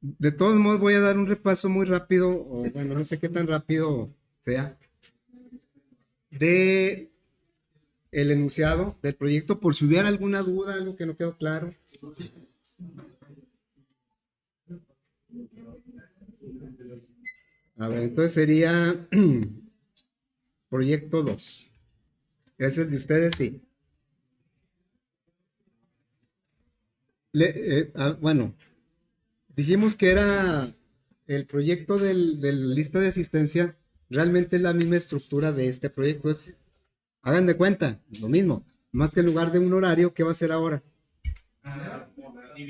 De todos modos, voy a dar un repaso muy rápido, o bueno, no sé qué tan rápido sea, de el enunciado del proyecto, por si hubiera alguna duda, algo que no quedó claro. A ver, entonces sería proyecto 2. Ese es de ustedes, sí. Bueno, dijimos que era el proyecto del lista de asistencia, realmente es la misma estructura de este proyecto. Hagan de cuenta, lo mismo. Más que en lugar de un horario, ¿qué va a ser ahora?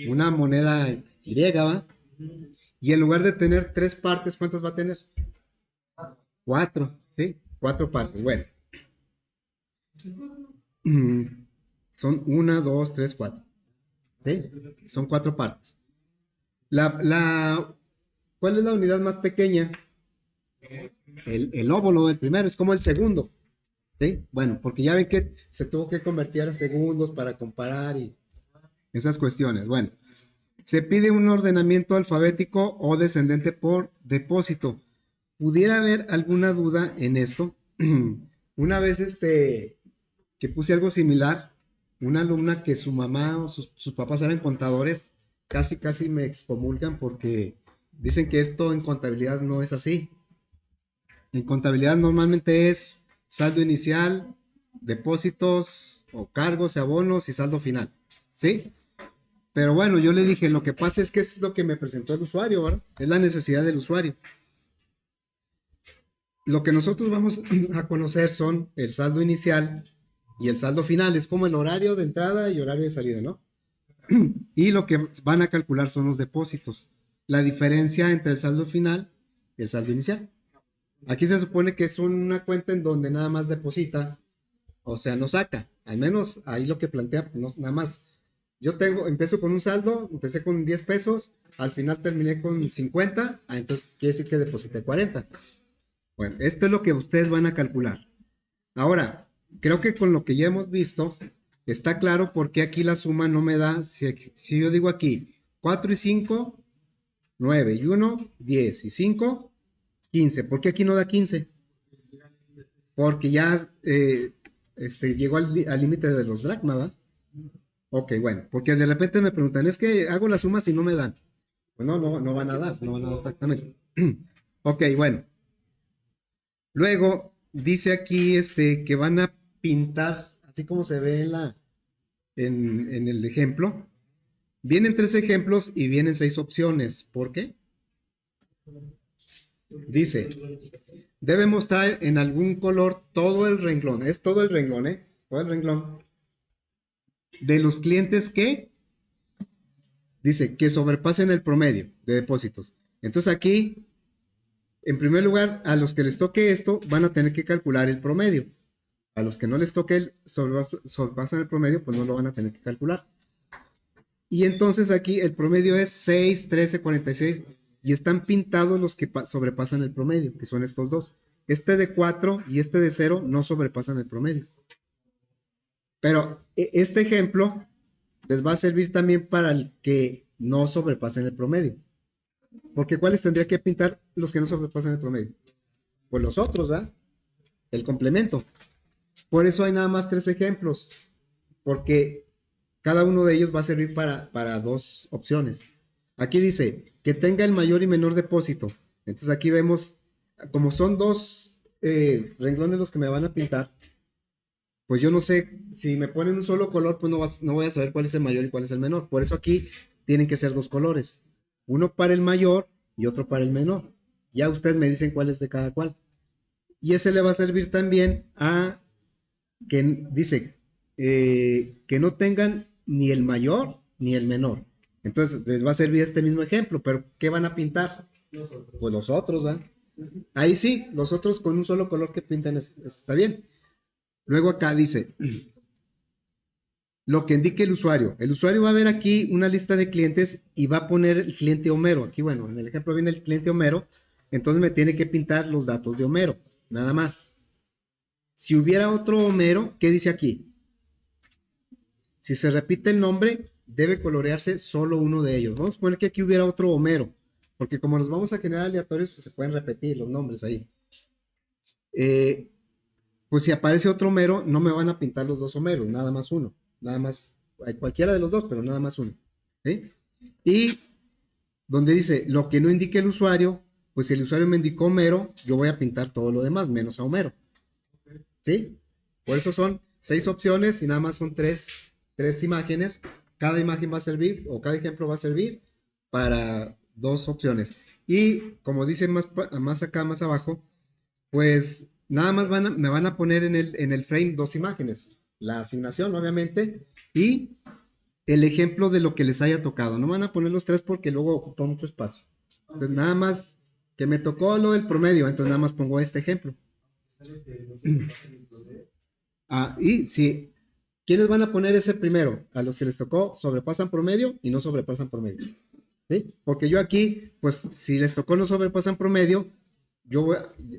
Una moneda griega, ¿va? Y en lugar de tener tres partes, ¿cuántas va a tener? Cuatro, ¿sí? Cuatro partes. Bueno, son una, dos, tres, cuatro. ¿Sí? Son cuatro partes. La, la, ¿Cuál es la unidad más pequeña? El óvulo, el primero, es como el segundo. ¿Sí? Bueno, porque ya ven que se tuvo que convertir a segundos para comparar y esas cuestiones. Bueno, se pide un ordenamiento alfabético o descendente por depósito. ¿Pudiera haber alguna duda en esto? Una vez que puse algo similar, una alumna que su mamá o sus papás eran contadores, casi me excomulgan porque dicen que esto en contabilidad no es así. En contabilidad normalmente es saldo inicial, depósitos o cargos y abonos y saldo final. ¿Sí? Pero bueno, yo le dije, lo que pasa es que es lo que me presentó el usuario, ¿verdad? Es la necesidad del usuario. Lo que nosotros vamos a conocer son el saldo inicial y el saldo final. Es como el horario de entrada y horario de salida, ¿no? Y lo que van a calcular son los depósitos. La diferencia entre el saldo final y el saldo inicial. Aquí se supone que es una cuenta en donde nada más deposita, o sea, no saca. Al menos ahí lo que plantea, no, nada más. Empiezo con un saldo, empecé con 10 pesos, al final terminé con 50, entonces quiere decir que deposité 40. Bueno, esto es lo que ustedes van a calcular. Ahora, creo que con lo que ya hemos visto, está claro por qué aquí la suma no me da. Si yo digo aquí 4 y 5, 9 y 1, 10 y 5, 15. ¿Por qué aquí no da 15? Porque ya llegó al límite de los dracmas, ¿verdad? Ok, bueno, porque de repente me preguntan, es que hago las sumas y no me dan. Pues no van a dar, no van a dar exactamente. Ok, bueno. Luego dice aquí que van a pintar, así como se ve en el ejemplo. Vienen tres ejemplos y vienen seis opciones. ¿Por qué? Dice, debe mostrar en algún color todo el renglón. Es todo el renglón, ¿eh? Todo el renglón. De los clientes que, dice, que sobrepasen el promedio de depósitos. Entonces aquí, en primer lugar, a los que les toque esto, van a tener que calcular el promedio. A los que no les toque sobrepasan el promedio, pues no lo van a tener que calcular. Y entonces aquí el promedio es 6, 13, 46 y están pintados los que sobrepasan el promedio, que son estos dos. Este de 4 y este de 0 no sobrepasan el promedio. Pero este ejemplo les va a servir también para el que no sobrepasen el promedio. Porque ¿cuáles tendría que pintar los que no sobrepasan el promedio? Pues los otros, ¿verdad? El complemento. Por eso hay nada más tres ejemplos. Porque cada uno de ellos va a servir para dos opciones. Aquí dice que tenga el mayor y menor depósito. Entonces aquí vemos, como son dos renglones los que me van a pintar, pues yo no sé, si me ponen un solo color, pues no voy a saber cuál es el mayor y cuál es el menor. Por eso aquí tienen que ser dos colores. Uno para el mayor y otro para el menor. Ya ustedes me dicen cuál es de cada cual. Y ese le va a servir también a que dice que no tengan ni el mayor ni el menor. Entonces les va a servir este mismo ejemplo, pero ¿qué van a pintar? Pues los otros, ¿va? Ahí sí, los otros con un solo color que pintan está bien. Luego acá dice lo que indique el usuario. El usuario va a ver aquí una lista de clientes y va a poner el cliente Homero. Aquí, bueno, en el ejemplo viene el cliente Homero, entonces me tiene que pintar los datos de Homero, nada más. Si hubiera otro Homero, ¿qué dice aquí? Si se repite el nombre, debe colorearse solo uno de ellos. Vamos a poner que aquí hubiera otro Homero. porque como los vamos a generar aleatorios, pues se pueden repetir los nombres ahí. Eh, pues si aparece otro Homero, no me van a pintar los dos Homeros, nada más uno, nada más, cualquiera de los dos, pero nada más uno. ¿Sí? Y donde dice lo que no indique el usuario, pues si el usuario me indicó Homero, yo voy a pintar todo lo demás, menos a Homero. ¿Sí? Por eso son 6 opciones y nada más son 3 imágenes. Cada imagen va a servir, o cada ejemplo va a servir para 2 opciones. Y como dice más acá, más abajo, pues nada más me van a poner en el frame 2 imágenes. La asignación, obviamente, y el ejemplo de lo que les haya tocado. No van a poner los 3 porque luego ocupa mucho espacio. Entonces, nada más que me tocó lo del promedio, entonces nada más pongo este ejemplo. Y si, ¿quiénes van a poner ese primero? A los que les tocó sobrepasan promedio y no sobrepasan promedio. ¿Sí? Porque yo aquí, pues si les tocó no sobrepasan promedio, yo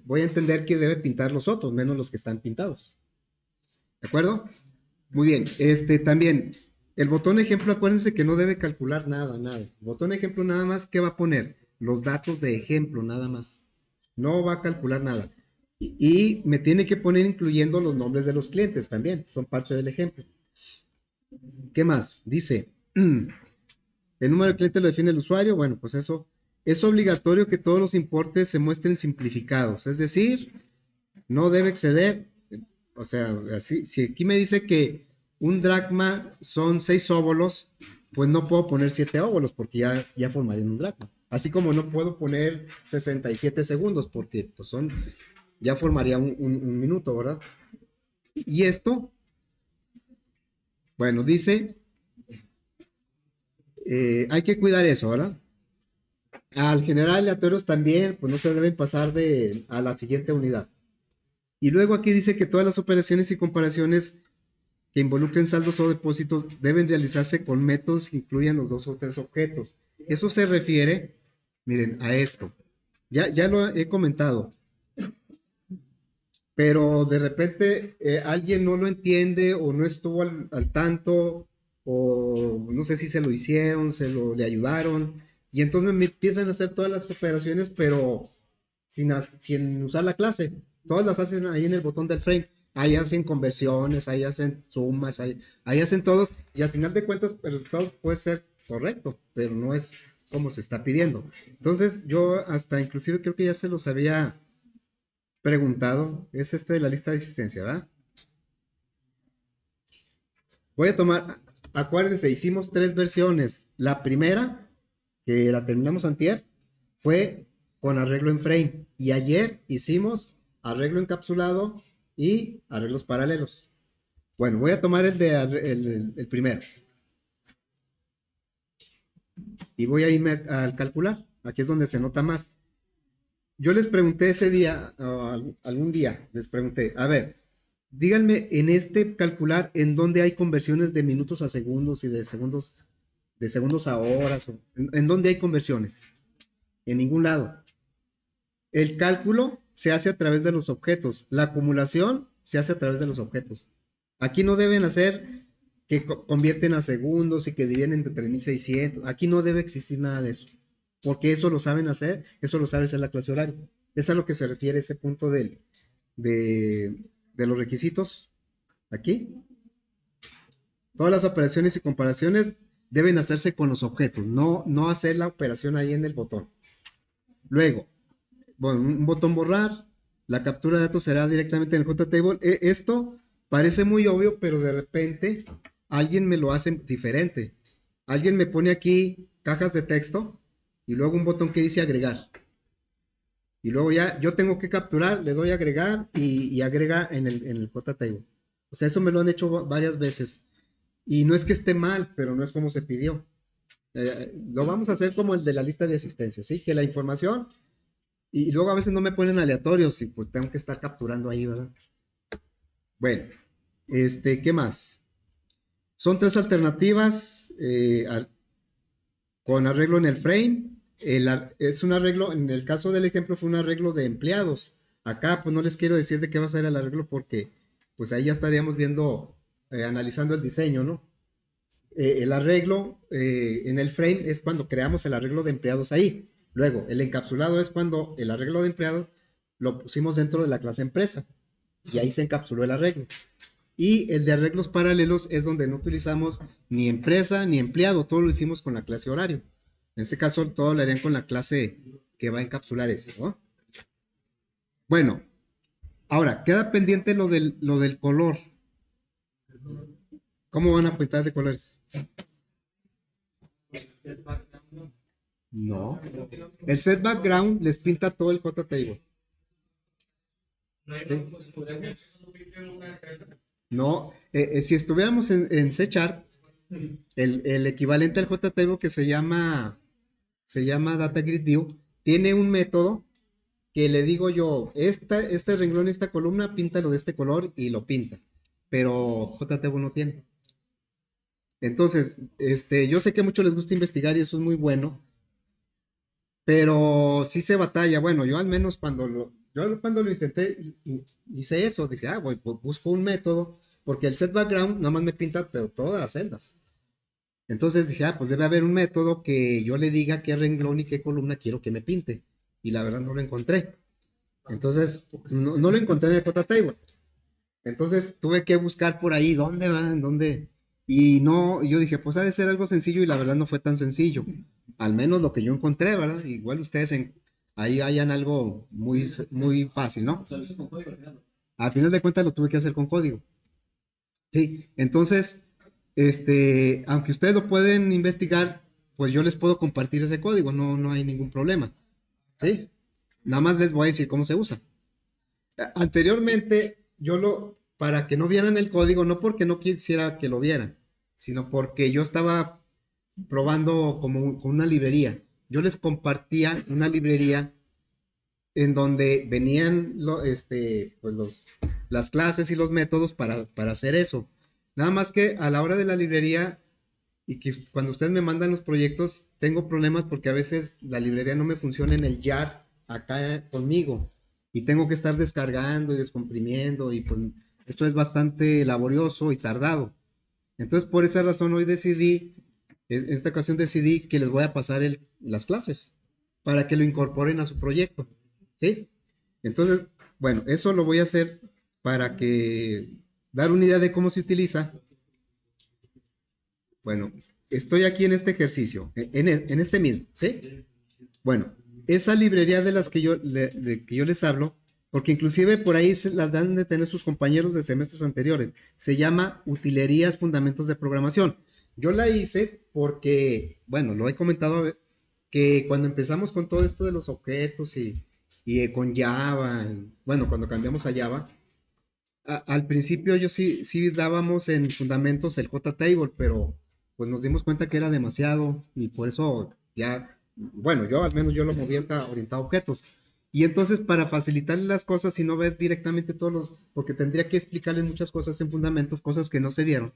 voy a entender que debe pintar los otros, menos los que están pintados. ¿De acuerdo? Muy bien. También, el botón ejemplo, acuérdense que no debe calcular nada, nada. El botón ejemplo nada más, ¿qué va a poner? Los datos de ejemplo, nada más. No va a calcular nada. Y me tiene que poner incluyendo los nombres de los clientes también, son parte del ejemplo. ¿Qué más? Dice, el número de cliente lo define el usuario. Bueno, pues eso es obligatorio que todos los importes se muestren simplificados. Es decir, no debe exceder, o sea, así, si aquí me dice que un dracma son 6 óbolos, pues no puedo poner 7 óbolos porque ya formaría un dracma. Así como no puedo poner 67 segundos porque pues ya formaría un minuto, ¿verdad? Y esto, bueno, dice, hay que cuidar eso, ¿verdad? Al generar aleatorios también, pues no se deben pasar a la siguiente unidad. Y luego aquí dice que todas las operaciones y comparaciones que involucren saldos o depósitos deben realizarse con métodos que incluyan los 2 o 3 objetos. Eso se refiere, miren, a esto. Ya lo he comentado, pero de repente alguien no lo entiende o no estuvo al tanto o no sé si se lo hicieron, le ayudaron y entonces me empiezan a hacer todas las operaciones pero sin usar la clase. Todas las hacen ahí en el botón del frame. Ahí hacen conversiones, ahí hacen sumas, ahí hacen todos y al final de cuentas el resultado puede ser correcto, pero no es como se está pidiendo. Entonces yo hasta inclusive creo que ya se los había preguntado, es de la lista de asistencia, ¿verdad? Voy a tomar, acuérdense, hicimos 3 versiones. La primera, que la terminamos antier, fue con arreglo en frame. Y ayer hicimos arreglo encapsulado y arreglos paralelos. Bueno, voy a tomar el primero. Y voy a irme al calcular. Aquí es donde se nota más. Yo les pregunté ese día, algún día, les pregunté, a ver, díganme en este calcular en dónde hay conversiones de minutos a segundos y de segundos a horas, en dónde hay conversiones. En ningún lado. El cálculo se hace a través de los objetos. La acumulación se hace a través de los objetos. Aquí no deben hacer que convierten a segundos y que dividen entre 3600. Aquí no debe existir nada de eso. Porque eso lo saben hacer, eso lo sabe hacer la clase horaria. Es a lo que se refiere ese punto de los requisitos. Aquí. Todas las operaciones y comparaciones deben hacerse con los objetos, no hacer la operación ahí en el botón. Luego, bueno, un botón borrar, la captura de datos será directamente en el JTable. Esto parece muy obvio, pero de repente alguien me lo hace diferente. Alguien me pone aquí cajas de texto y luego un botón que dice agregar. Y luego ya yo tengo que capturar, le doy a agregar y agrega en el JTable. O sea, eso me lo han hecho varias veces. Y no es que esté mal, pero no es como se pidió. Lo vamos a hacer como el de la lista de asistencia, ¿sí? Que la información y luego a veces no me ponen aleatorios y pues tengo que estar capturando ahí, ¿verdad? Bueno, ¿qué más? Son 3 alternativas con arreglo en el frame. Es un arreglo, en el caso del ejemplo fue un arreglo de empleados. Acá pues no les quiero decir de qué va a ser el arreglo porque pues ahí ya estaríamos viendo, analizando el diseño, ¿no? El arreglo en el frame es cuando creamos el arreglo de empleados ahí. Luego, el encapsulado es cuando el arreglo de empleados lo pusimos dentro de la clase empresa y ahí se encapsuló el arreglo. Y el de arreglos paralelos es donde no utilizamos ni empresa ni empleado, todo lo hicimos con la clase horario. En este caso, todo lo harían con la clase que va a encapsular eso, ¿no? Bueno, ahora, queda pendiente lo del color. ¿Cómo van a pintar de colores? No. El set background les pinta todo el JTable. No, si estuviéramos en C Sharp, el equivalente al JTable que se llama Data Grid View, tiene un método que le digo yo, este renglón, esta columna, píntalo de este color y lo pinta. Pero JTable no tiene. Entonces, yo sé que a muchos les gusta investigar y eso es muy bueno, pero sí se batalla. Bueno, yo al menos yo cuando lo intenté hice eso, dije, voy, busco un método, porque el set background nada más me pinta, pero todas las celdas. Entonces dije, pues debe haber un método que yo le diga qué renglón y qué columna quiero que me pinte. Y la verdad no lo encontré. Entonces, no lo encontré en el JTable. Entonces tuve que buscar por ahí dónde van, dónde. Y no, yo dije, pues ha de ser algo sencillo y la verdad no fue tan sencillo. Al menos lo que yo encontré, ¿verdad? Igual ustedes ahí hayan algo muy fácil, ¿no? Al final de cuentas lo tuve que hacer con código. Sí, entonces, aunque ustedes lo pueden investigar, pues yo les puedo compartir ese código, no hay ningún problema. ¿Sí? Nada más les voy a decir cómo se usa. Anteriormente, para que no vieran el código, no porque no quisiera que lo vieran, sino porque yo estaba probando como con una librería. Yo les compartía una librería en donde venían pues las clases y los métodos para hacer eso. Nada más que a la hora de la librería y que cuando ustedes me mandan los proyectos, tengo problemas porque a veces la librería no me funciona en el YAR acá conmigo y tengo que estar descargando y descomprimiendo y pues esto es bastante laborioso y tardado. Entonces por esa razón hoy en esta ocasión decidí que les voy a pasar las clases para que lo incorporen a su proyecto. ¿Sí? Entonces, bueno, eso lo voy a hacer para que dar una idea de cómo se utiliza. Bueno, estoy aquí en este ejercicio, en este mismo, ¿sí? Bueno, esa librería de las que que yo les hablo, porque inclusive por ahí se las dan de tener sus compañeros de semestres anteriores, se llama Utilerías Fundamentos de Programación. Yo la hice porque, bueno, lo he comentado que cuando empezamos con todo esto de los objetos y con Java, bueno, cuando cambiamos a Java, al principio yo sí dábamos en fundamentos el JTable, pero pues nos dimos cuenta que era demasiado y por eso ya, bueno, yo al menos yo lo moví hasta orientado a objetos. Y entonces para facilitarle las cosas y no ver directamente porque tendría que explicarles muchas cosas en fundamentos, cosas que no se vieron,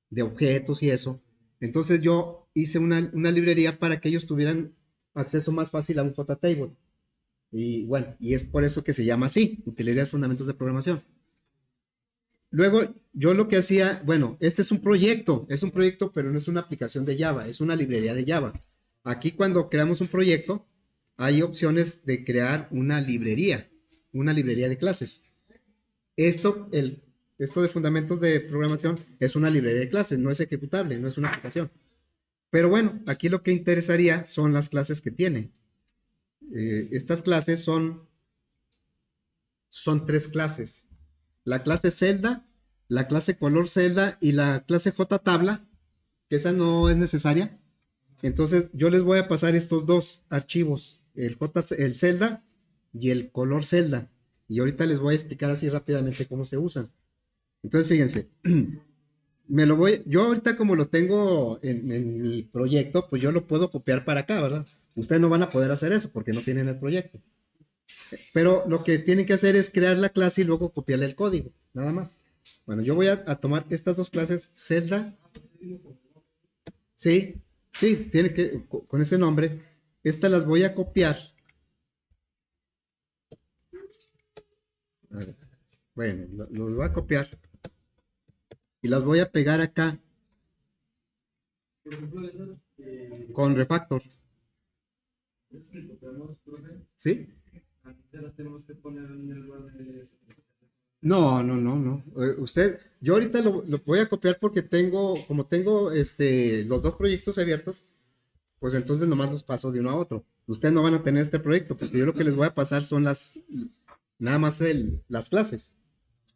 de objetos y eso. Entonces yo hice una librería para que ellos tuvieran acceso más fácil a un JTable. Y bueno, y es por eso que se llama así, Utilerías Fundamentos de Programación. Luego, yo lo que hacía, bueno, este es un proyecto, pero no es una aplicación de Java, es una librería de Java. Aquí cuando creamos un proyecto, hay opciones de crear una librería de clases. Esto, esto de fundamentos de programación es una librería de clases, no es ejecutable, no es una aplicación. Pero bueno, aquí lo que interesaría son las clases que tiene. Estas clases son tres clases. La clase celda, la clase color celda y la clase JTabla, que esa no es necesaria. Entonces yo les voy a pasar estos dos archivos, el celda y el color celda. Y ahorita les voy a explicar así rápidamente cómo se usan. Entonces fíjense, yo ahorita como lo tengo en mi proyecto, pues yo lo puedo copiar para acá, ¿verdad? Ustedes no van a poder hacer eso porque no tienen el proyecto. Pero lo que tienen que hacer es crear la clase y luego copiarle el código, nada más. Bueno, yo voy a tomar estas dos clases, Zelda, sí, sí, tiene con ese nombre, estas las voy a copiar. A ver, bueno, lo voy a copiar y las voy a pegar acá con Refactor. Es que copiamos, profe. ¿Sí? Aquí se las tenemos que poner en el lugar de... No, no, no, no. Yo ahorita lo voy a copiar porque como tengo los dos proyectos abiertos, pues entonces nomás los paso de uno a otro. Ustedes no van a tener este proyecto, porque yo lo que les voy a pasar son nada más las clases,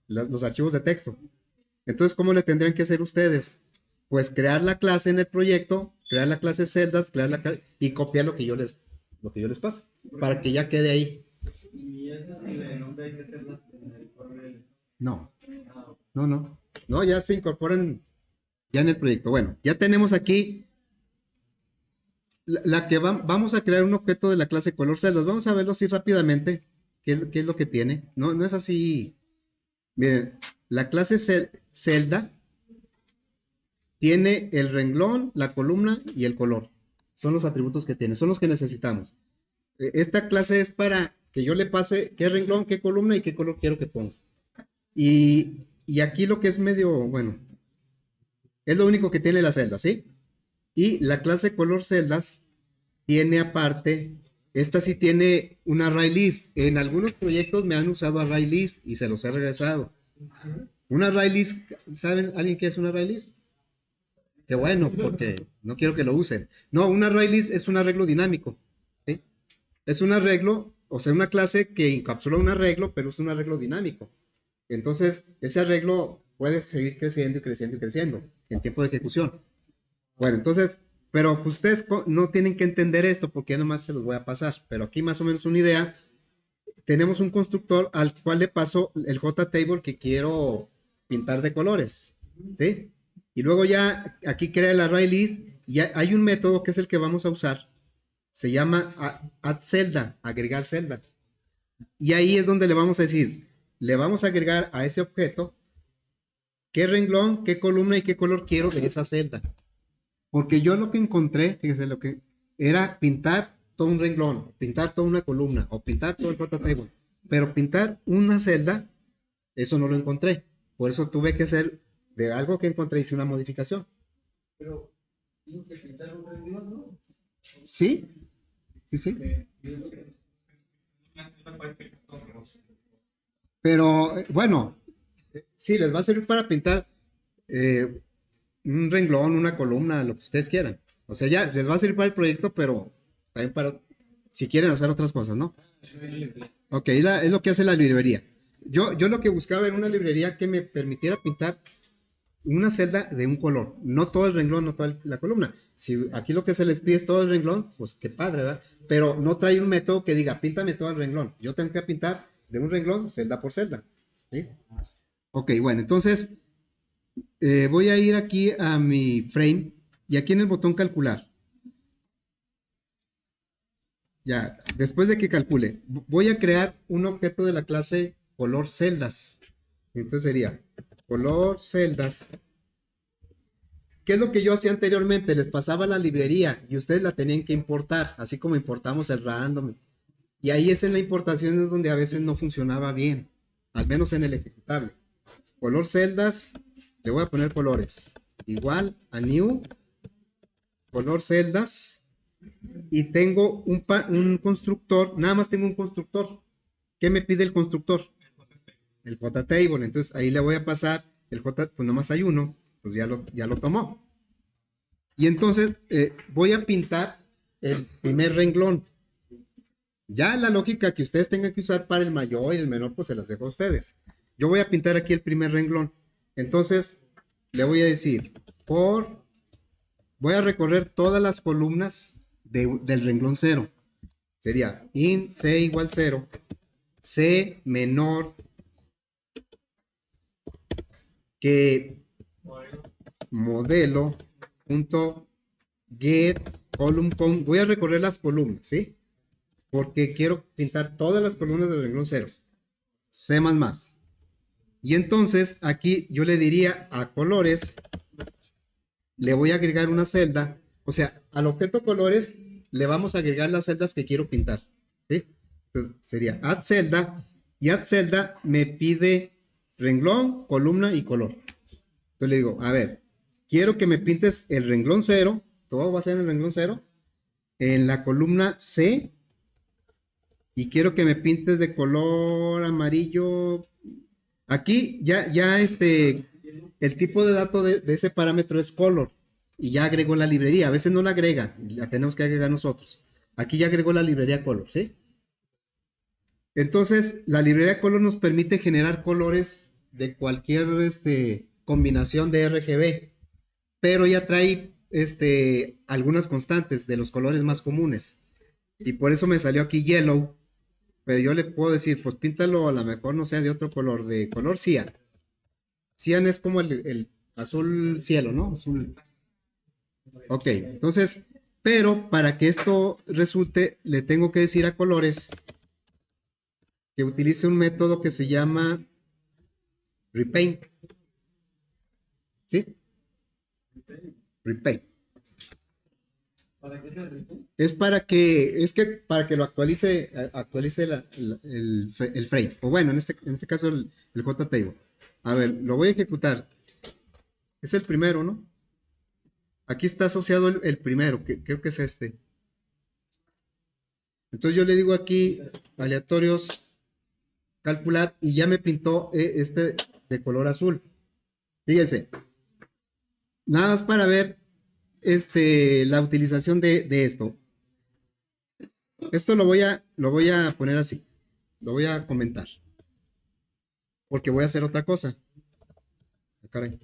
los archivos de texto. Entonces, ¿cómo le tendrían que hacer ustedes? Pues crear la clase en el proyecto, crear la clase celdas, y copiar lo que yo les paso, para que ya quede ahí. Y esa de nombre hay que hacerlas en el correo. No, Ah, no, no. No, ya se incorporan ya en el proyecto. Bueno, ya tenemos aquí la que vamos a crear un objeto de la clase color celdas. Vamos a verlo así rápidamente. ¿Qué es lo que tiene? No, no es así. Miren, la clase celda tiene el renglón, la columna y el color. Son los atributos que tiene, son los que necesitamos. Esta clase es para que yo le pase qué renglón, qué columna y qué color quiero que ponga. Y aquí lo que es medio, bueno, es lo único que tiene la celda, ¿sí? Y la clase color celdas tiene aparte, esta sí tiene un array list. En algunos proyectos me han usado array list y se los he regresado. Un array list, ¿saben alguien qué es un array list? Qué bueno, porque no quiero que lo usen. No, un array list es un arreglo dinámico. ¿Sí? Es un arreglo, o sea, una clase que encapsula un arreglo, pero es un arreglo dinámico. Entonces, ese arreglo puede seguir creciendo y creciendo y creciendo en tiempo de ejecución. Bueno, entonces, pero pues ustedes no tienen que entender esto porque ya nomás se los voy a pasar. Pero aquí más o menos una idea. Tenemos un constructor al cual le paso el JTable que quiero pintar de colores. ¿Sí? Y luego ya aquí crea el array list y hay un método que es el que vamos a usar. Se llama add celda, agregar celda. Y ahí es donde le vamos a decir, le vamos a agregar a ese objeto qué renglón, qué columna y qué color quiero de esa celda. Porque yo lo que encontré, fíjese, lo que era pintar todo un renglón, pintar toda una columna o pintar todo el JTable. Pero pintar una celda, eso no lo encontré. Por eso tuve que hacer de algo que encontré, hice una modificación. pero tengo que pintar un renglón, ¿no? Sí, sí, sí. Pero bueno, sí, les va a servir para pintar eh, un renglón, una columna, lo que ustedes quieran. O sea, ya les va a servir para el proyecto, pero también para si quieren hacer otras cosas, ¿no? Ok, es lo que hace la librería. Yo lo que buscaba era una librería que me permitiera pintar una celda de un color, no todo el renglón, no toda la columna. Si aquí lo que se les pide es todo el renglón, pues qué padre, ¿verdad? Pero no trae un método que diga, píntame todo el renglón. Yo tengo que pintar de un renglón celda por celda. ¿Sí? Ok, bueno, entonces voy a ir aquí a mi frame y aquí en el botón calcular. Ya, después de que calcule, voy a crear un objeto de la clase color celdas. Entonces sería color celdas. ¿Qué es lo que yo hacía anteriormente? Les pasaba la librería y ustedes la tenían que importar, así como importamos el random. Y ahí es en la importación es donde a veces no funcionaba bien, al menos en el ejecutable. Color celdas, le voy a poner colores. Igual a new, color celdas. Y tengo un constructor, nada más tengo un constructor. ¿Qué me pide el constructor? El JTable. Entonces ahí le voy a pasar el J, pues nomás hay uno, pues ya lo tomó. Y entonces voy a pintar el primer renglón. Ya la lógica que ustedes tengan que usar para el mayor y el menor, pues se las dejo a ustedes. Yo voy a pintar aquí el primer renglón. Entonces le voy a decir, voy a recorrer todas las columnas del renglón 0. Sería int c igual 0, c menor que modelo.get column count. Voy a recorrer las columnas, ¿sí? Porque quiero pintar todas las columnas del renglón 0. C++. Y entonces aquí yo le diría a colores, le voy a agregar una celda. O sea, al objeto colores le vamos a agregar las celdas que quiero pintar. ¿Sí? Entonces sería add celda. Y add celda me pide renglón, columna y color. Entonces le digo, a ver, quiero que me pintes el renglón 0. Todo va a ser en el renglón 0. en la columna C y quiero que me pintes de color amarillo. Aquí el tipo de dato de ese parámetro es color y ya agregó la librería. A veces no la agrega, la tenemos que agregar nosotros. Aquí ya agregó la librería color, ¿sí? Entonces, la librería color nos permite generar colores de cualquier combinación de RGB, pero ya trae algunas constantes de los colores más comunes. Y por eso me salió aquí yellow, pero yo le puedo decir, pues píntalo a lo mejor, no sé, de otro color, de color cian. Cian es como el azul cielo, ¿no? Azul. Ok, entonces, pero para que esto resulte, le tengo que decir a colores que utilice un método que se llama repaint, ¿sí? Repaint. ¿Para qué se rige? Para que lo actualice el frame. O bueno, en este caso el JTable. A ver, lo voy a ejecutar. Es el primero, ¿no? Aquí está asociado el primero, que creo que es este. Entonces yo le digo aquí, aleatorios, calcular, y ya me pintó este de color azul. Fíjense, nada más para ver la utilización de esto. Esto lo voy a poner así, lo voy a comentar, porque voy a hacer otra cosa. Ah, caray.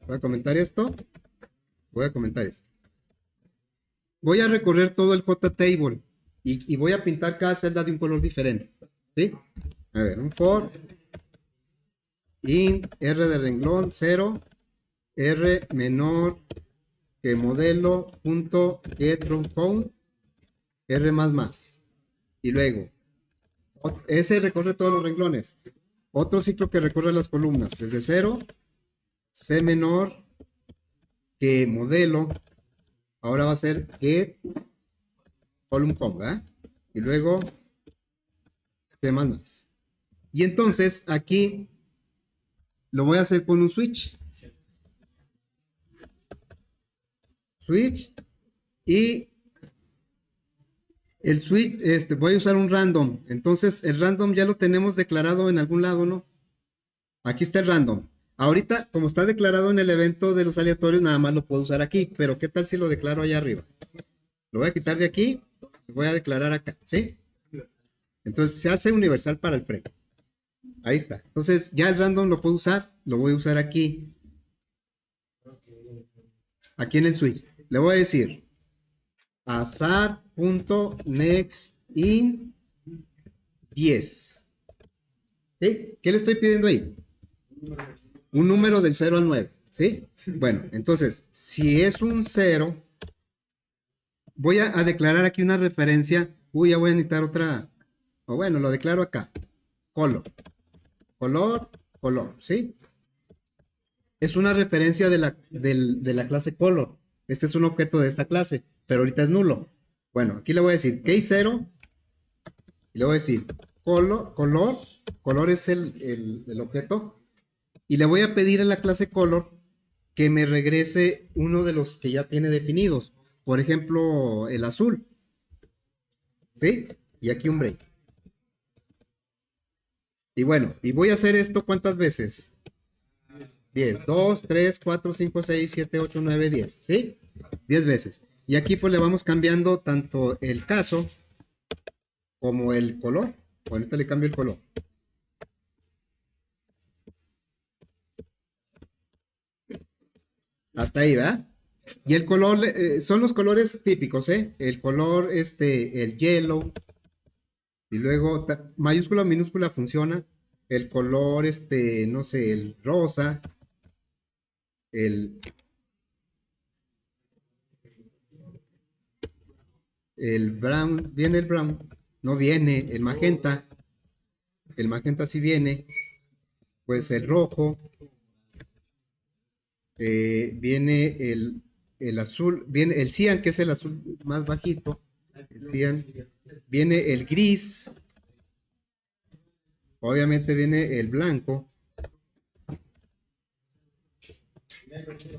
Voy a comentar esto, voy a comentar esto. Voy a recorrer todo el JTable y voy a pintar cada celda de un color diferente. ¿Sí? A ver, un for int r de renglón 0 r menor que modelo punto get count r más más. Y luego, ese recorre todos los renglones. Otro ciclo que recorre las columnas desde 0, C menor que modelo, ahora va a ser get column count, ¿verdad? Y luego C más más. Y entonces aquí lo voy a hacer con un switch. Switch y el switch, voy a usar un random. Entonces el random ya lo tenemos declarado en algún lado, ¿no? Aquí está el random. Ahorita, como está declarado en el evento de los aleatorios, nada más lo puedo usar aquí. Pero ¿qué tal si lo declaro allá arriba? Lo voy a quitar de aquí y voy a declarar acá, ¿sí? Entonces se hace universal para el frame. Ahí está. Entonces ya el random lo puedo usar, lo voy a usar aquí. Aquí en el switch. Le voy a decir azar.nextIn 10. ¿Sí? ¿Qué le estoy pidiendo ahí? Un número del 0 al 9. ¿Sí? Bueno, entonces, si es un 0, voy a declarar aquí una referencia. Uy, ya voy a necesitar otra. O bueno, lo declaro acá. Color. Color, color. ¿Sí? Es una referencia de la clase color. Este es un objeto de esta clase, pero ahorita es nulo. Bueno, aquí le voy a decir case 0 y le voy a decir color es el objeto, y le voy a pedir en la clase color que me regrese uno de los que ya tiene definidos. Por ejemplo, el azul. ¿Sí? Y aquí un break. Y bueno, y voy a hacer esto ¿cuántas veces? 10, 2, 3, 4, 5, 6, 7, 8, 9, 10. ¿Sí? 10 veces. Y aquí pues le vamos cambiando tanto el caso como el color. Ahorita le cambio el color. Hasta ahí, ¿verdad? Y el color, son los colores típicos, ¿eh? El color, el yellow, y luego mayúscula o minúscula funciona. El color, no sé, el rosa, el, el brown, viene el brown, no viene, el magenta sí viene, pues el rojo, viene el azul, viene el cian, que es el azul más bajito, el cian, viene el gris, obviamente viene el blanco,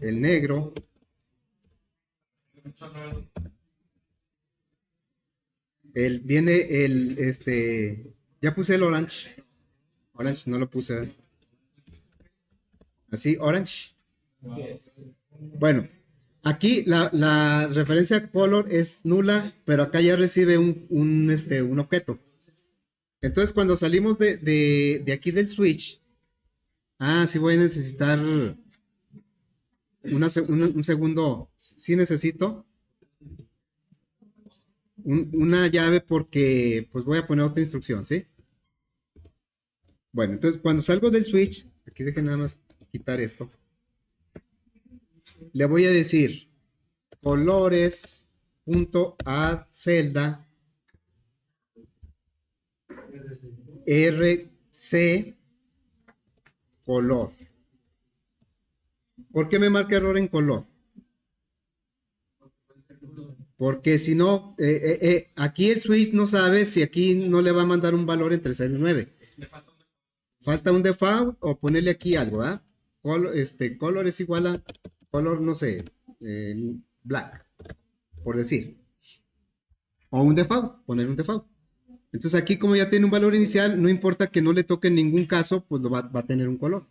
el negro, Viene ya puse el orange. Orange no lo puse. ¿Verdad? Así, orange. Bueno, aquí la referencia color es nula, pero acá ya recibe un objeto. Entonces, cuando salimos de aquí del switch, sí voy a necesitar un segundo. Sí necesito una llave porque pues voy a poner otra instrucción, ¿sí? Bueno, entonces cuando salgo del switch, aquí dejen nada más quitar esto. Le voy a decir colores.add celda rc color. ¿Por qué me marca error en color? Porque si no, aquí el switch no sabe si aquí no le va a mandar un valor entre 0 y 9. Falta un default o ponerle aquí algo, ¿ah? Color es igual a color, no sé, black, por decir. O un default, poner un default. Entonces aquí como ya tiene un valor inicial, no importa que no le toque en ningún caso, pues va a tener un color.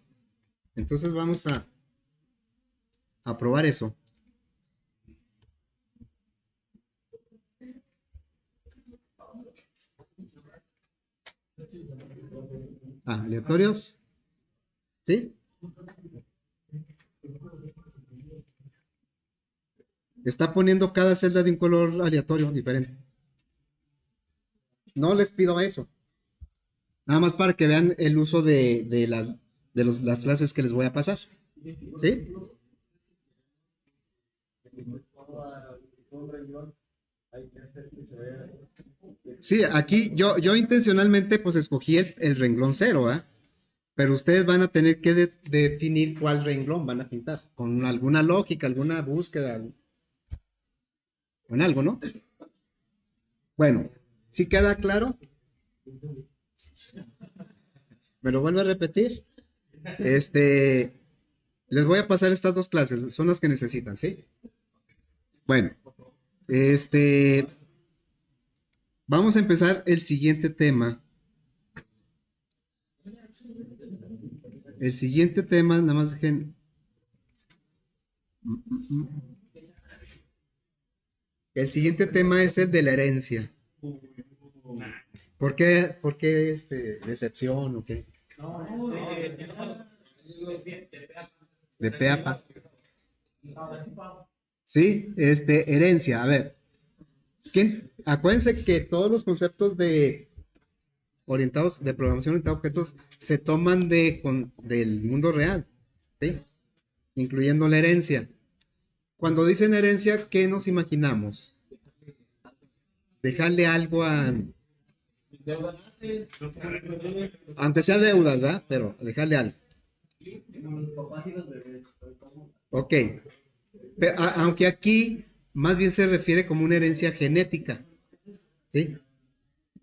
Entonces vamos a probar eso. Aleatorios. ¿Sí? Está poniendo cada celda de un color aleatorio diferente. No les pido eso. Nada más para que vean el uso las clases que les voy a pasar. ¿Sí? Sí, aquí yo intencionalmente pues escogí el renglón cero, ¿ah? Pero ustedes van a tener que definir cuál renglón van a pintar, con alguna lógica, alguna búsqueda, con algo, ¿no? Bueno, ¿sí queda claro? ¿Me lo vuelvo a repetir? Les voy a pasar estas dos clases, son las que necesitan, ¿sí? Bueno, este, vamos a empezar el siguiente tema. El siguiente tema, nada más dejen. El siguiente tema es el de la herencia. ¿Por qué decepción o qué? De pe a pa. Sí, herencia. A ver, acuérdense que todos los conceptos de programación orientada a objetos se toman del mundo real, ¿sí? Incluyendo la herencia. Cuando dicen herencia, ¿qué nos imaginamos? Dejarle algo aunque sea deudas, ¿verdad? Pero dejarle algo. Ok. Aunque aquí más bien se refiere como una herencia genética, ¿sí?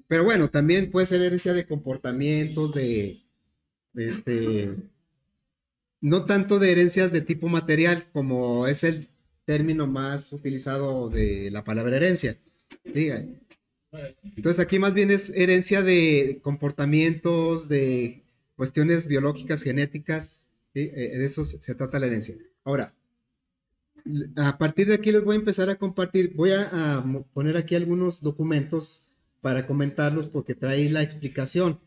Pero bueno, también puede ser herencia de comportamientos, este, no tanto de herencias de tipo material, como es el término más utilizado de la palabra herencia. Diga. Entonces aquí más bien es herencia de comportamientos, de cuestiones biológicas, genéticas, ¿sí? De eso se trata la herencia. Ahora, a partir de aquí les voy a empezar a compartir, voy a poner aquí algunos documentos para comentarlos porque trae la explicación.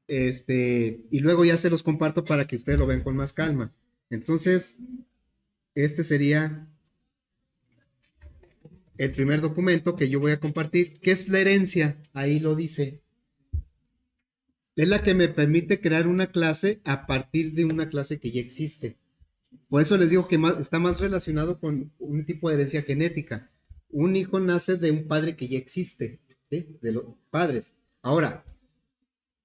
Y luego ya se los comparto para que ustedes lo vean con más calma. Entonces, este sería el primer documento que yo voy a compartir. ¿Qué es la herencia? Ahí lo dice. Es la que me permite crear una clase a partir de una clase que ya existe. Por eso les digo que está más relacionado con un tipo de herencia genética. Un hijo nace de un padre que ya existe, ¿sí? De los padres. Ahora,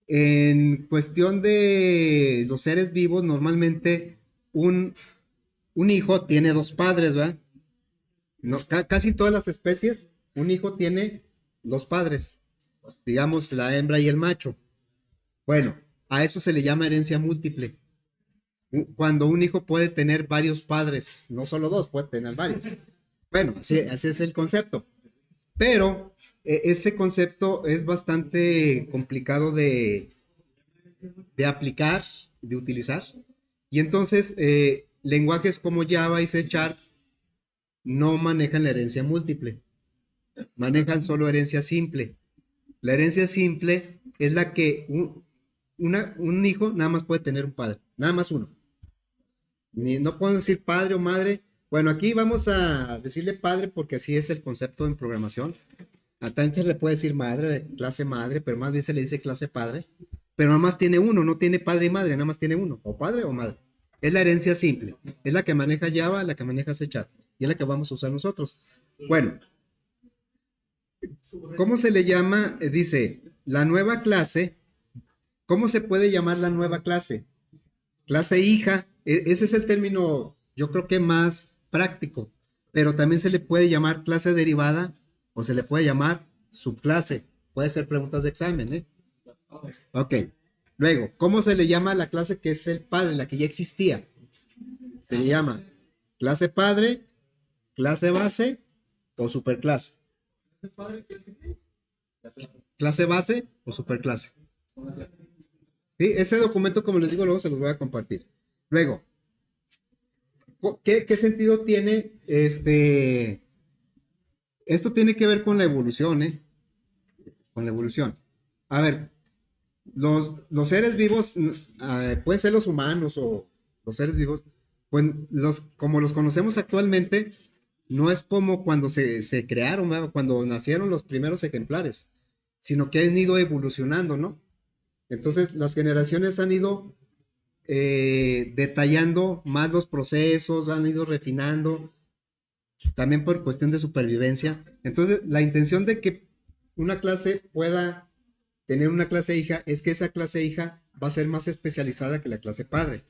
en cuestión de los seres vivos, normalmente un hijo tiene dos padres, ¿verdad? No, casi todas las especies, un hijo tiene dos padres, digamos la hembra y el macho. Bueno, a eso se le llama herencia múltiple. Cuando un hijo puede tener varios padres, no solo dos, puede tener varios. Bueno, así es el concepto. Pero ese concepto es bastante complicado de aplicar, de utilizar. Y entonces, lenguajes como Java y C Sharp no manejan la herencia múltiple, manejan solo herencia simple. La herencia simple es la que un hijo nada más puede tener un padre, nada más uno. No puedo decir padre o madre. Bueno, aquí vamos a decirle padre porque así es el concepto en programación. A tanto se le puede decir madre, clase madre, pero más bien se le dice clase padre. Pero nada más tiene uno, no tiene padre y madre, nada más tiene uno, o padre o madre. Es la herencia simple, es la que maneja Java, la que maneja C Sharp, y es la que vamos a usar nosotros. Bueno, ¿cómo se le llama? Dice, la nueva clase, ¿cómo se puede llamar la nueva clase? Clase hija, ese es el término, yo creo que más práctico, pero también se le puede llamar clase derivada o se le puede llamar subclase. Puede ser preguntas de examen, ¿eh? Ok. Luego, ¿cómo se le llama a la clase que es el padre, la que ya existía? Se le llama clase padre, clase base o superclase. Clase base o superclase. ¿Sí? Este documento, como les digo, luego se los voy a compartir. Luego, ¿qué sentido tiene esto tiene que ver con la evolución, ¿eh? Con la evolución. A ver, los seres vivos, pueden ser los humanos o los seres vivos, pues como los conocemos actualmente, no es como cuando se crearon, ¿no? Cuando nacieron los primeros ejemplares, sino que han ido evolucionando, ¿no? Entonces, las generaciones han ido detallando más los procesos, han ido refinando, también por cuestión de supervivencia. Entonces, la intención de que una clase pueda tener una clase hija es que esa clase hija va a ser más especializada que la clase padre.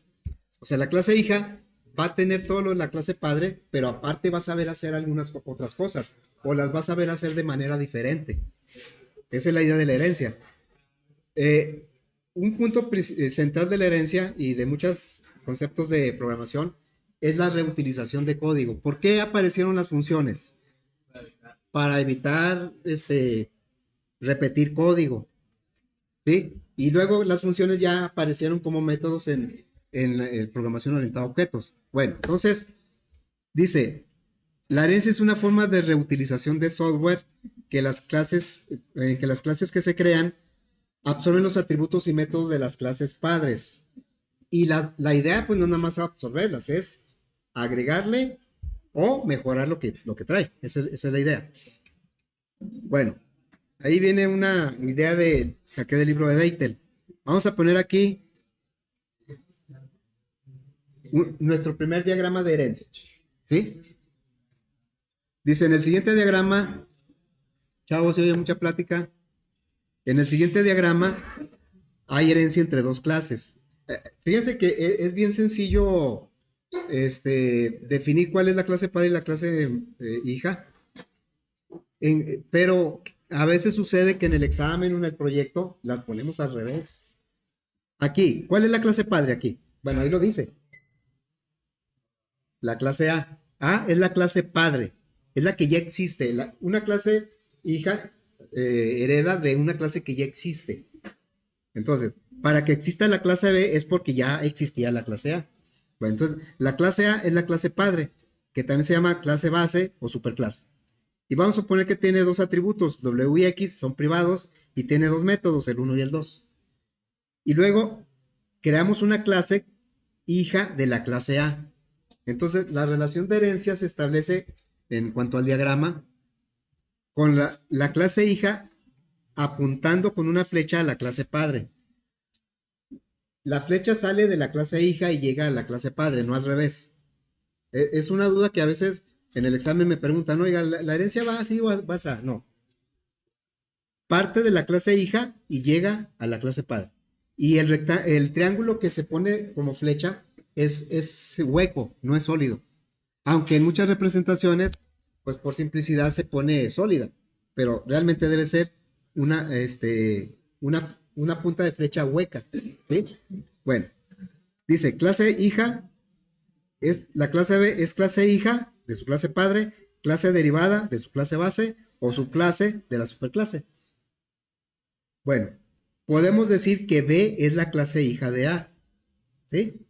O sea, la clase hija va a tener todo lo de la clase padre, pero aparte va a saber hacer algunas otras cosas, o las va a saber hacer de manera diferente. Esa es la idea de la herencia. Eh, un punto central de la herencia y de muchos conceptos de programación es la reutilización de código. ¿Por qué aparecieron las funciones? Para evitar repetir código, ¿sí? Y luego las funciones ya aparecieron como métodos en la programación orientada a objetos. Bueno, entonces dice, la herencia es una forma de reutilización de software que las clases que se crean absorben los atributos y métodos de las clases padres. Y la idea, pues no nada más absorberlas, es agregarle o mejorar lo que trae. Esa es la idea. Bueno, ahí viene una idea saqué del libro de Deitel. Vamos a poner aquí nuestro primer diagrama de herencia. ¿Sí? Dice, en el siguiente diagrama, chavos, se oye mucha plática. En el siguiente diagrama hay herencia entre dos clases. Fíjense que es bien sencillo definir cuál es la clase padre y la clase hija, pero a veces sucede que en el examen o en el proyecto las ponemos al revés. Aquí, ¿cuál es la clase padre aquí? Bueno, ahí lo dice. La clase A. A es la clase padre, es la que ya existe. Una clase hija hereda de una clase que ya existe. Entonces, para que exista la clase B es porque ya existía la clase A. Bueno, entonces, la clase A es la clase padre, que también se llama clase base o superclase. Y vamos a suponer que tiene dos atributos, W y X, son privados, y tiene dos métodos, el 1 y el 2. Y luego, creamos una clase hija de la clase A. Entonces, la relación de herencia se establece en cuanto al diagrama con la clase hija apuntando con una flecha a la clase padre. La flecha sale de la clase hija y llega a la clase padre, no al revés. Es una duda que a veces en el examen me preguntan, oiga, ¿la herencia va así o va así? No. Parte de la clase hija y llega a la clase padre. Y el triángulo que se pone como flecha es hueco, no es sólido. Aunque en muchas representaciones, pues por simplicidad se pone sólida. Pero realmente debe ser una punta de flecha hueca. ¿Sí? Bueno, dice clase hija, la clase B es clase hija de su clase padre, clase derivada de su clase base o subclase de la superclase. Bueno, podemos decir que B es la clase hija de A, ¿sí?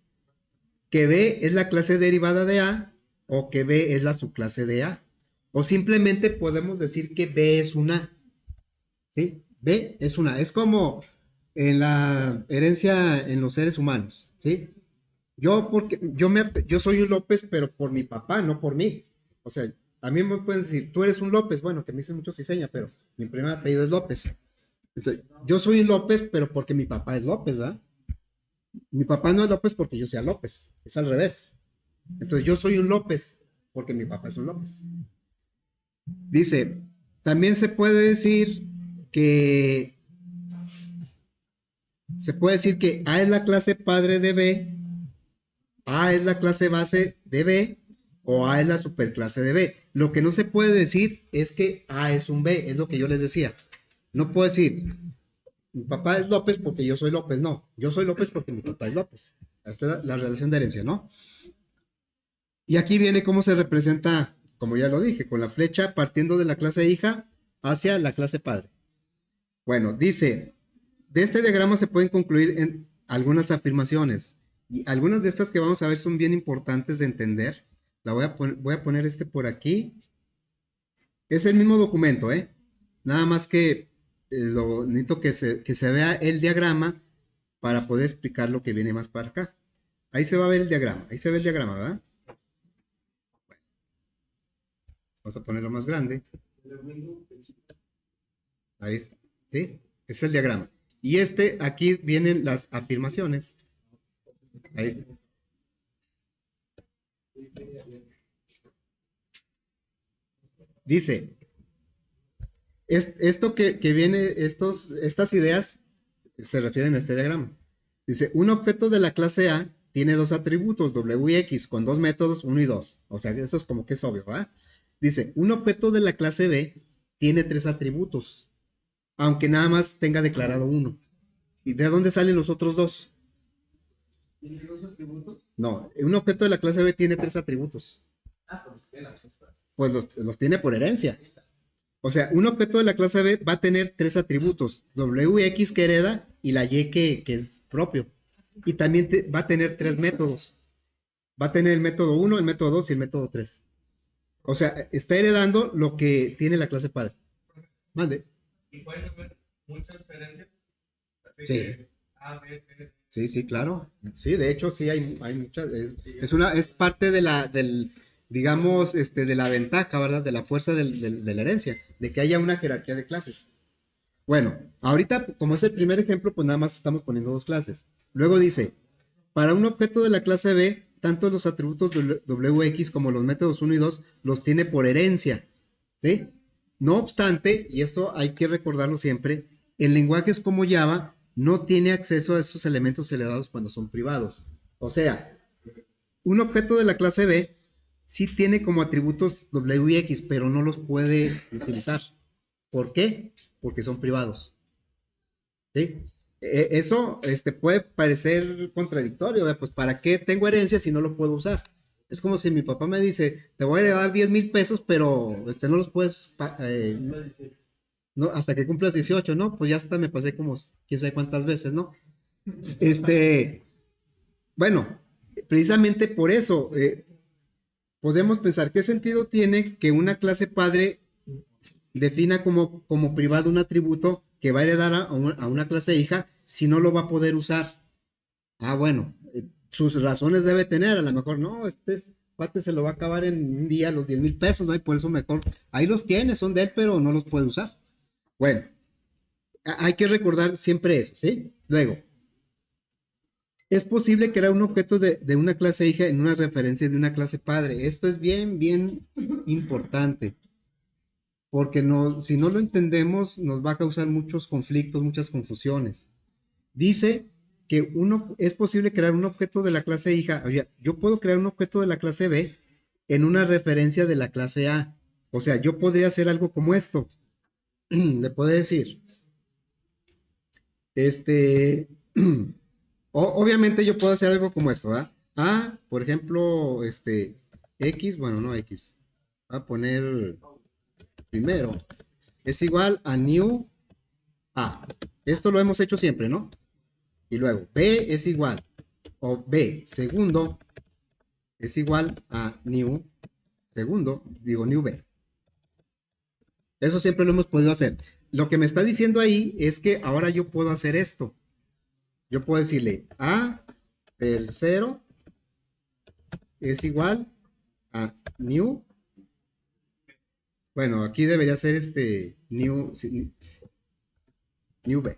Que B es la clase derivada de A o que B es la subclase de A. O simplemente podemos decir que B es una, ¿sí? B es una. Es como en la herencia en los seres humanos, ¿sí? Yo soy un López, pero por mi papá, no por mí. O sea, a mí me pueden decir, tú eres un López, bueno, que me dicen mucho ciseña, pero mi primer apellido es López. Entonces, yo soy un López, pero porque mi papá es López, ¿verdad? Mi papá no es López porque yo sea López, es al revés. Entonces, yo soy un López porque mi papá es un López. Dice, también que se puede decir que A es la clase padre de B, A es la clase base de B o A es la superclase de B. Lo que no se puede decir es que A es un B, es lo que yo les decía. No puedo decir, mi papá es López porque yo soy López, no. Yo soy López porque mi papá es López. Esta es la relación de herencia, ¿no? Y aquí viene cómo se representa, como ya lo dije, con la flecha partiendo de la clase hija hacia la clase padre. Bueno, dice, de este diagrama se pueden concluir en algunas afirmaciones. Y algunas de estas que vamos a ver son bien importantes de entender. Voy a poner este por aquí. Es el mismo documento, ¿eh? Nada más que necesito que se vea el diagrama para poder explicar lo que viene más para acá. Ahí se va a ver el diagrama. Ahí se ve el diagrama, ¿verdad? Bueno, vamos a ponerlo más grande. Ahí está. ¿Sí? Ese es el diagrama. Y aquí vienen las afirmaciones. Ahí está. Dice, esto que viene, estas ideas se refieren a este diagrama. Dice, un objeto de la clase A tiene dos atributos, W y X, con dos métodos, 1 y 2. O sea, eso es como que es obvio, ¿verdad? Dice, un objeto de la clase B tiene tres atributos, aunque nada más tenga declarado uno. ¿Y de dónde salen los otros dos? ¿Tiene dos atributos? No, un objeto de la clase B tiene tres atributos. Pues los tiene por herencia. O sea, un objeto de la clase B va a tener tres atributos, W y X que hereda y la Y que es propio. Y también va a tener tres métodos. Va a tener el método 1, el método 2 y el método 3. O sea, está heredando lo que tiene la clase padre. Mande. Y pueden haber muchas herencias. Así Sí. que A, B, C. Sí, sí, claro. Sí, de hecho, sí hay muchas. Es parte digamos, de la ventaja, ¿verdad? De la fuerza de la herencia, de que haya una jerarquía de clases. Bueno, ahorita, como es el primer ejemplo, pues nada más estamos poniendo dos clases. Luego dice, para un objeto de la clase B, tanto los atributos WX como los métodos 1 y 2 los tiene por herencia, ¿sí? No obstante, y esto hay que recordarlo siempre, en lenguajes como Java no tiene acceso a esos elementos heredados cuando son privados. O sea, un objeto de la clase B sí tiene como atributos W y X, pero no los puede utilizar. ¿Por qué? Porque son privados. ¿Sí? Eso puede parecer contradictorio, ¿verdad? Pues ¿para qué tengo herencia si no lo puedo usar? Es como si mi papá me dice, te voy a heredar 10,000 pesos, pero no los puedes, no, hasta que cumplas 18, ¿no? Pues ya hasta me pasé como quién sabe cuántas veces, ¿no? Bueno, precisamente por eso podemos pensar, ¿qué sentido tiene que una clase padre defina como privado un atributo que va a heredar a una clase hija si no lo va a poder usar? Ah, bueno, sus razones debe tener, a lo mejor, no, cuate se lo va a acabar en un día los 10,000 pesos, ¿no? Y por eso mejor, ahí los tiene, son de él, pero no los puede usar. Bueno, hay que recordar siempre eso, ¿sí? Luego, es posible crear un objeto de una clase hija en una referencia de una clase padre. Esto es bien, bien importante, porque si no lo entendemos, nos va a causar muchos conflictos, muchas confusiones. Dice que es posible crear un objeto de la clase hija. Oye, yo puedo crear un objeto de la clase B en una referencia de la clase A. O sea, yo podría hacer algo como esto. Le puedo decir, obviamente yo puedo hacer algo como esto, ¿verdad? A, por ejemplo, X, bueno, no X. Voy a poner primero es igual a new A. Esto lo hemos hecho siempre, ¿no? Y luego B es igual, o B segundo es igual a new segundo, digo new B. Eso siempre lo hemos podido hacer. Lo que me está diciendo ahí es que ahora yo puedo hacer esto. Yo puedo decirle A tercero es igual a new. Bueno, aquí debería ser new, new B.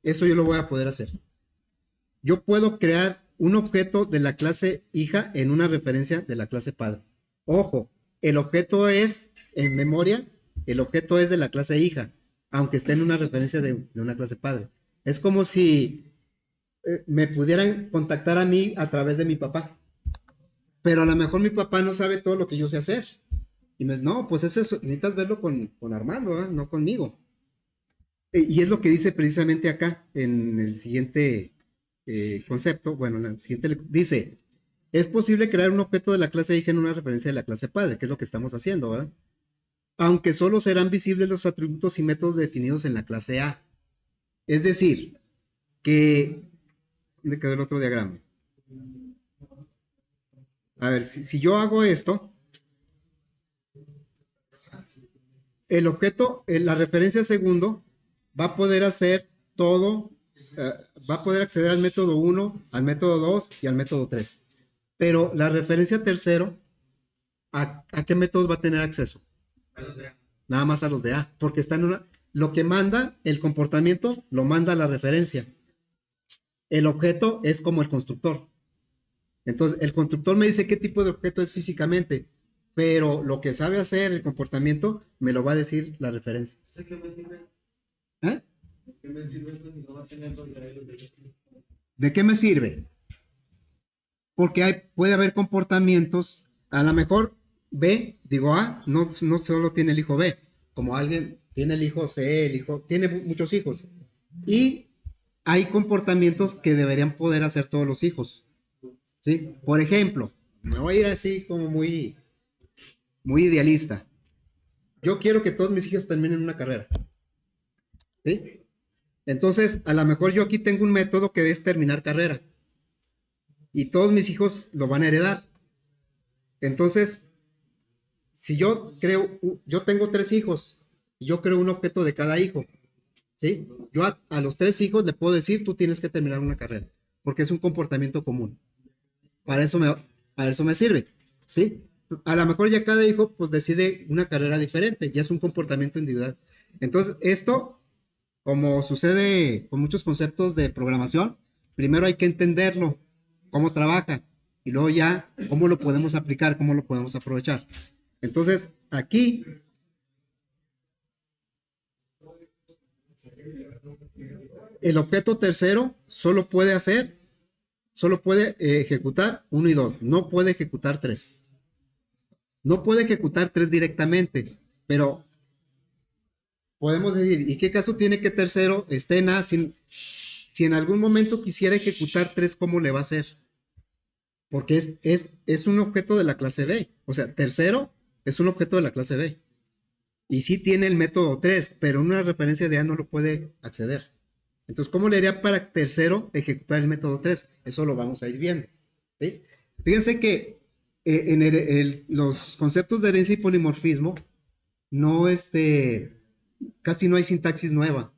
Eso yo lo voy a poder hacer. Yo puedo crear un objeto de la clase hija en una referencia de la clase padre. Ojo, el objeto es, en memoria, el objeto es de la clase hija, aunque esté en una referencia de una clase padre. Es como si me pudieran contactar a mí a través de mi papá. Pero a lo mejor mi papá no sabe todo lo que yo sé hacer. Y me dice, no, pues necesitas verlo con Armando, ¿eh? No conmigo. Y es lo que dice precisamente acá, en el siguiente concepto. Bueno, en el siguiente dice, es posible crear un objeto de la clase hija en una referencia de la clase padre, que es lo que estamos haciendo, ¿verdad? Aunque solo serán visibles los atributos y métodos definidos en la clase A. Es decir, que... ¿Dónde quedó el otro diagrama? A ver, si yo hago esto, el objeto, la referencia segundo, va a poder hacer todo, va a poder acceder al método 1, al método 2 y al método 3. Pero la referencia tercero, ¿a qué métodos va a tener acceso? Nada más a los de A, porque está en una... Lo que manda el comportamiento, lo manda la referencia. El objeto es como el constructor. Entonces, el constructor me dice qué tipo de objeto es físicamente, pero lo que sabe hacer el comportamiento me lo va a decir la referencia. ¿Qué me sirve? ¿Eh? ¿Qué me sirve eso si no va a tener los de ahí? ¿De qué me sirve? Porque puede haber comportamientos, a lo mejor B, digo A, no solo tiene el hijo B, como alguien tiene el hijo C, tiene muchos hijos. Y hay comportamientos que deberían poder hacer todos los hijos. ¿Sí? Por ejemplo, me voy a ir así como muy idealista. Yo quiero que todos mis hijos terminen una carrera. ¿Sí? Entonces, a lo mejor yo aquí tengo un método que es terminar carrera. Y todos mis hijos lo van a heredar. Entonces, si yo tengo 3 hijos, y yo creo un objeto de cada hijo. ¿Sí? Yo a los 3 hijos le puedo decir, tú tienes que terminar una carrera. Porque es un comportamiento común. Para eso me sirve, ¿sí? A lo mejor ya cada hijo pues decide una carrera diferente, ya es un comportamiento individual. Entonces, esto, como sucede con muchos conceptos de programación, primero hay que entenderlo, cómo trabaja, y luego ya cómo lo podemos aplicar, cómo lo podemos aprovechar. Entonces, aquí el objeto tercero solo puede ejecutar 1 y 2, no puede ejecutar 3. No puede ejecutar 3 directamente, pero podemos decir, ¿y qué caso tiene que tercero esté en A? Si en algún momento quisiera ejecutar 3, ¿cómo le va a hacer? Porque es un objeto de la clase B. O sea, tercero es un objeto de la clase B. Y sí tiene el método 3, pero en una referencia de A no lo puede acceder. Entonces, ¿cómo le haría para tercero ejecutar el método 3? Eso lo vamos a ir viendo. ¿Sí? Fíjense que en los conceptos de herencia y polimorfismo, casi no hay sintaxis nueva.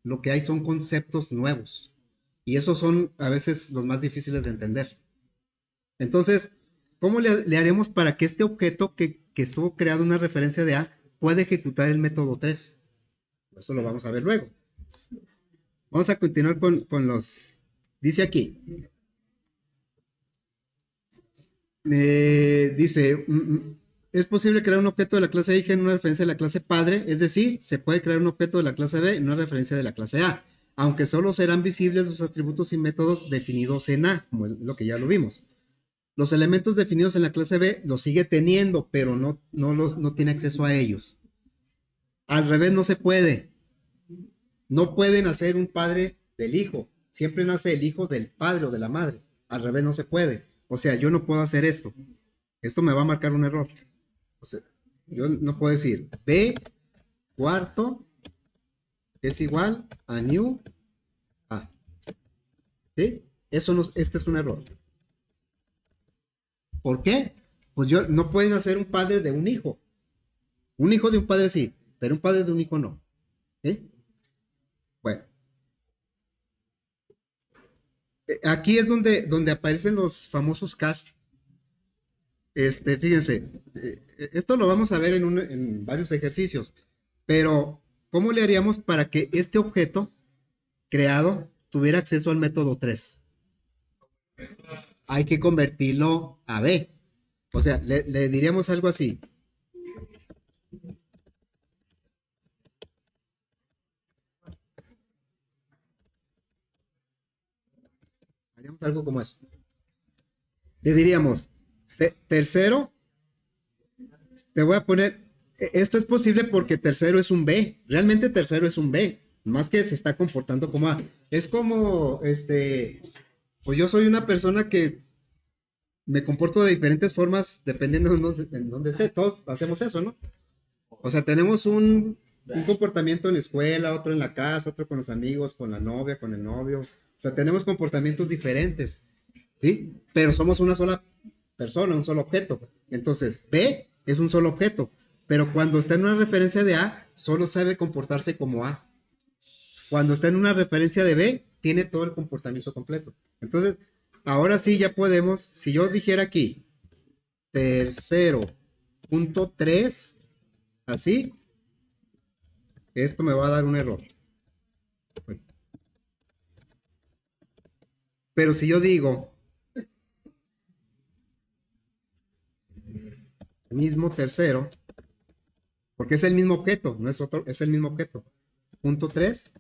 Lo que hay son conceptos nuevos. Y esos son a veces los más difíciles de entender. Entonces, ¿cómo le haremos para que este objeto que estuvo creado en una referencia de A pueda ejecutar el método 3? Eso lo vamos a ver luego. Vamos a continuar con los... Dice aquí. Dice, es posible crear un objeto de la clase hija en una referencia de la clase padre, es decir, se puede crear un objeto de la clase B en una referencia de la clase A, aunque solo serán visibles los atributos y métodos definidos en A, como es lo que ya lo vimos. Los elementos definidos en la clase B los sigue teniendo, pero no tiene acceso a ellos. Al revés no se puede. No puede nacer un padre del hijo. Siempre nace el hijo del padre o de la madre. Al revés no se puede. O sea, yo no puedo hacer esto. Esto me va a marcar un error. O sea, yo no puedo decir B cuarto es igual a new A. ¿Sí? Este es un error. ¿Por qué? Pues no pueden hacer un padre de un hijo. Un hijo de un padre sí, pero un padre de un hijo no. ¿Sí? Bueno. Aquí es donde aparecen los famosos cast. Fíjense, esto lo vamos a ver en varios ejercicios, pero ¿cómo le haríamos para que este objeto creado tuviera acceso al método 3? Hay que convertirlo a B. O sea, le diríamos algo así. Haríamos algo como eso. Le diríamos, tercero, te voy a poner, esto es posible porque tercero es un B, realmente tercero es un B, más que se está comportando como A. Es como, pues yo soy una persona que me comporto de diferentes formas dependiendo en dónde esté, todos hacemos eso, ¿no? O sea, tenemos un comportamiento en la escuela, otro en la casa, otro con los amigos, con la novia, con el novio. O sea, tenemos comportamientos diferentes, ¿sí? Pero somos una sola persona, un solo objeto. Entonces, B es un solo objeto, pero cuando está en una referencia de A, solo sabe comportarse como A. Cuando está en una referencia de B, tiene todo el comportamiento completo. Entonces, ahora sí ya podemos, si yo dijera aquí, tercero, punto 3, así, esto me va a dar un error. Pero si yo digo, mismo tercero, porque es el mismo objeto, no es otro, es el mismo objeto. Punto 3,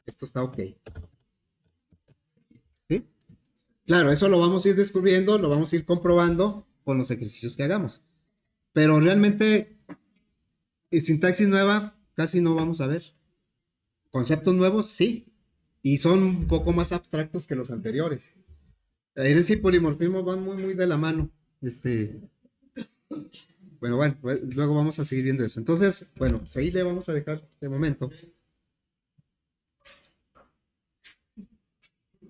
esto está ok. ¿Sí? Claro, eso lo vamos a ir descubriendo, lo vamos a ir comprobando con los ejercicios que hagamos. Pero realmente, sintaxis nueva casi no vamos a ver. Conceptos nuevos, sí. Y son un poco más abstractos que los anteriores. Herencia y polimorfismo van muy de la mano. Bueno, luego vamos a seguir viendo eso. Entonces, bueno, pues ahí le vamos a dejar de momento.